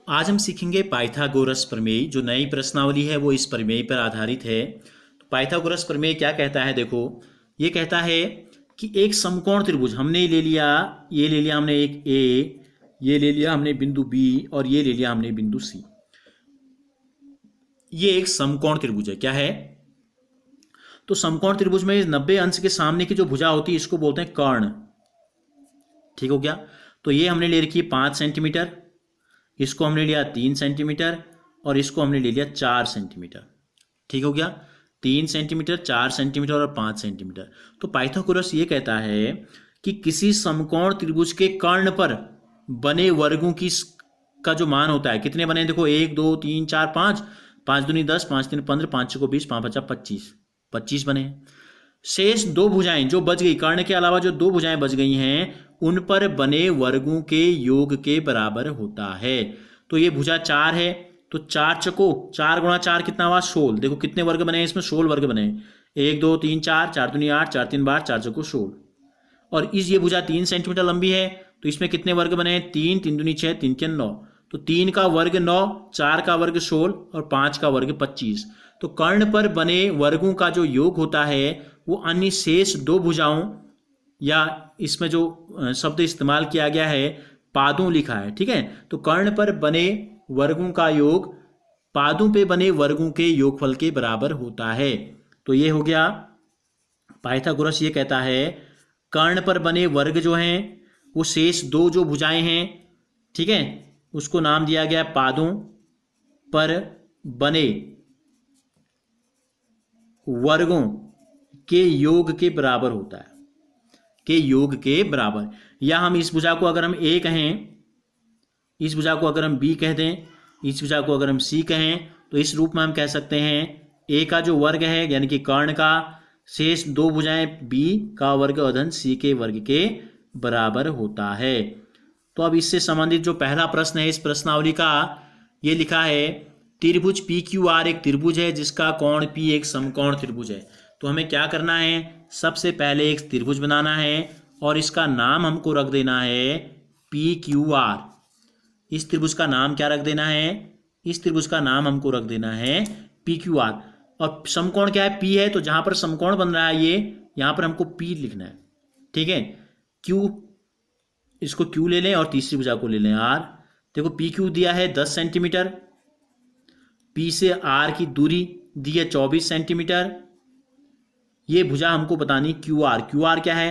आज हम सीखेंगे पाइथागोरस प्रमेय। जो नई प्रश्नावली है वो इस प्रमेय पर आधारित है। तो पाइथागोरस प्रमेय क्या कहता है, देखो ये कहता है कि एक समकोण त्रिभुज हमने ले लिया, ये ले लिया हमने एक ए, ये ले लिया हमने बिंदु बी और ये ले लिया हमने बिंदु सी। ये एक समकोण त्रिभुज है। क्या है? तो समकोण त्रिभुज में 90 अंश के सामने की जो भुजा होती है इसको बोलते हैं कर्ण। ठीक हो गया? तो ये हमने ले रखी है 5 सेंटीमीटर, इसको हमने लिया 3 सेंटीमीटर और इसको हमने ले लिया 4 सेंटीमीटर। ठीक हो गया? 3 सेंटीमीटर, 4 सेंटीमीटर और 5 सेंटीमीटर। तो पाइथागोरस ये कहता है कि किसी समकोण त्रिभुज के कर्ण पर बने वर्गों की का जो मान होता है, कितने बने? देखो 1 2 3 4 5, 5 दूनी 10, 5 3 15, 5 6 20, 5 5 25, 25 बने। शेष दो भुजाएं जो बच गई, कर्ण के अलावा जो दो भुजाएं बच गई हैं उन पर बने वर्गों के योग के बराबर होता है। तो ये भुजा 4 है, तो 4 चको 4 गुणा 4 कितना हुआ? 16। देखो कितने वर्ग बने हैं इसमें? 16 वर्ग बने। 1 2 3 4, 4 दूनी 8, 4 3 12, 4 चको 16। और इस ये भुजा 3 सेंटीमीटर लंबी है, तो इसमें कितने वर्ग बने हैं? 3 3 दूनी 6, 3 3 9। तो 3 का वर्ग 9, 4 का वर्ग 16 और 5 का वर्ग 25। तो कर्ण पर बने वर्गों का जो योग होता है वो अन्य शेष दो भुजाओं, या इसमें जो शब्द इस्तेमाल किया गया है पादों लिखा है, ठीक है। तो कर्ण पर बने वर्गों का योग पादों पे बने वर्गों के योगफल के बराबर होता है। तो ये हो गया। पाइथागोरस ये कहता है कर्ण पर बने वर्ग जो हैं वो शेष दो जो भुजाएं हैं, ठीक है, उसको नाम दिया गया पादों पर बने वर्गों के योग के बराबर होता है, के योग के बराबर। या हम इस भुजा को अगर हम ए कहें, इस भुजा को अगर हम बी कह दें, इस भुजा को अगर हम सी कहें, तो इस रूप में हम कह सकते हैं ए का जो वर्ग है यानी कि कर्ण का, शेष दो भुजाएं बी का वर्ग अधन सी के वर्ग के बराबर होता है। तो अब इससे संबंधित जो पहला प्रश्न है इस प्रश्नावली का, ये लिखा है त्रिभुज पी क्यू आर एक त्रिभुज है जिसका कोण पी एक समकोण त्रिभुज है। तो हमें क्या करना है? सबसे पहले एक त्रिभुज बनाना है और इसका नाम हमको रख देना है पी क्यू आर। इस त्रिभुज का नाम क्या रख देना है? इस त्रिभुज का नाम हमको रख देना है पी क्यू आर। और समकोण क्या है? पी है, तो जहां पर समकोण बन रहा है ये, यहां पर हमको पी लिखना है, ठीक है। क्यू, इसको क्यू ले लें और तीसरी भुजा को ले लें आर। देखो पी क्यू दिया है 10 सेंटीमीटर, पी से आर की दूरी दी है 24 सेंटीमीटर। ये भुजा हमको बतानी क्यू आर। क्यू आर क्या है?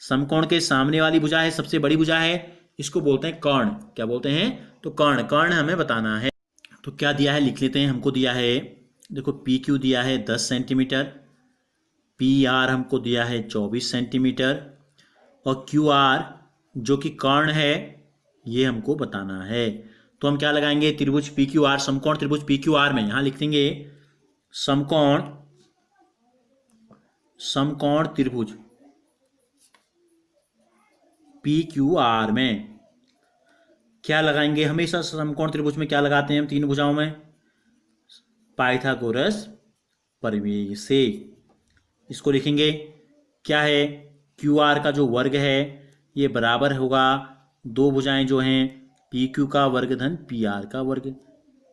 समकोण के सामने वाली भुजा है, सबसे बड़ी भुजा है, इसको बोलते हैं कर्ण। क्या बोलते हैं? तो कर्ण, कर्ण हमें बताना है। तो क्या दिया है लिख लेते हैं। हमको दिया है, देखो पी क्यू दिया है 10 सेंटीमीटर, पी आर हमको दिया है 24 सेंटीमीटर और क्यू आर जो कि कर्ण है ये हमको बताना है। तो हम क्या लगाएंगे? त्रिभुज पी क्यू आर, समकोण त्रिभुज पी क्यू आर में यहां लिख देंगे समकोण, समकोण त्रिभुज पी क्यू आर में क्या लगाएंगे? हमेशा समकोण त्रिभुज में क्या लगाते हैं हम तीन भुजाओं में? पाइथागोरस प्रमेय से। इसको लिखेंगे क्या है? क्यू आर का जो वर्ग है ये बराबर होगा दो भुजाएं जो हैं पी क्यू का वर्ग धन पी आर का वर्ग।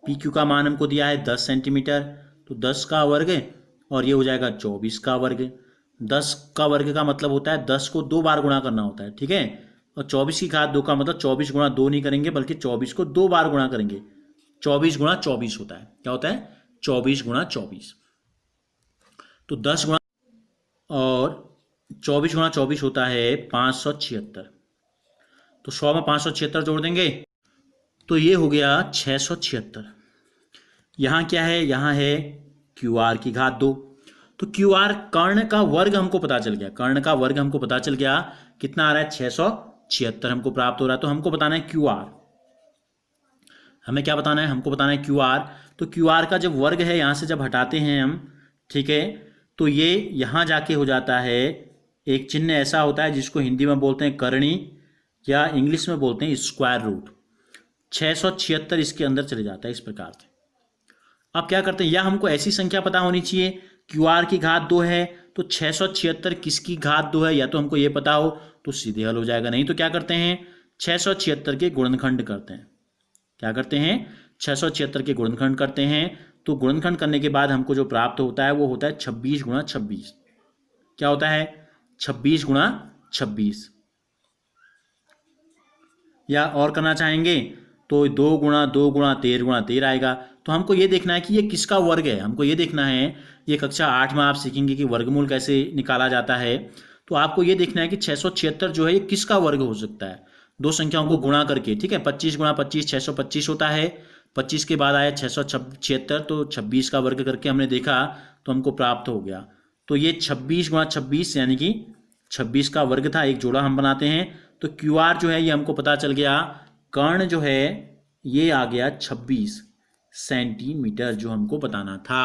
पी क्यू का मान हमको दिया है 10 सेंटीमीटर, तो 10 का वर्ग और ये हो जाएगा 24 का वर्ग। 10 का वर्ग का मतलब होता है 10 को 2 बार गुणा करना होता है, ठीक है। और 24 की घात 2 का मतलब 24 गुणा 2 नहीं करेंगे बल्कि 24 को 2 बार गुणा करेंगे। 24 गुणा 24 होता है। क्या होता है? 24 गुणा 24। तो 10 गुणा और 24 गुणा 24 होता है 576। तो 100 में 576 जोड़ देंगे तो ये हो गया 676। यहाँ क्या है? यहाँ है क्यू आर की घात 2। तो क्यू आर कर्ण का वर्ग हमको पता चल गया, कर्ण का वर्ग हमको पता चल गया। कितना आ रहा है? 676 हमको प्राप्त हो रहा है। तो हमको बताना है क्यू आर। हमें क्या बताना है? हमको बताना है क्यू आर। तो क्यू आर का जब वर्ग है यहाँ से जब हटाते हैं हम, ठीक है, तो ये यहाँ जाके हो जाता है एक चिन्ह ऐसा होता है जिसको हिंदी में बोलते हैं करणी या इंग्लिश में बोलते हैं स्क्वायर रूट। 676 इसके अंदर चले जाता है इस प्रकार से। अब क्या करते हैं? या हमको ऐसी संख्या पता होनी चाहिए, क्यू आर की घात 2 है तो 676 किसकी घात 2 है, या तो हमको ये पता हो तो सीधे हल हो जाएगा। नहीं तो क्या करते हैं? 676 के गुणनखंड करते हैं। क्या करते हैं, 676 के गुणनखंड करते हैं। तो गुणनखंड करने के बाद हमको जो प्राप्त होता है वो होता है 26 गुणा 26। क्या होता है, 26 गुणा 26। या और करना चाहेंगे तो 2 गुणा 2 गुणा 13 गुणा 13 आएगा। तो हमको ये देखना है कि ये किसका वर्ग है, हमको ये देखना है। ये कक्षा 8 में आप सीखेंगे कि वर्गमूल कैसे निकाला जाता है। तो आपको ये देखना है कि 676 जो है ये किसका वर्ग हो सकता है, दो संख्याओं को गुणा करके। ठीक है, 25 गुणा 25 625 होता है। 25 के बाद आया 676, तो 26 का वर्ग करके हमने देखा तो हमको प्राप्त हो गया। तो ये 26 गुणा 26 यानी कि 26 का वर्ग था। एक जोड़ा हम बनाते हैं तो क्यू आर जो है ये हमको पता चल गया, कर्ण जो है ये आ गया 26 सेंटीमीटर जो हमको बताना था।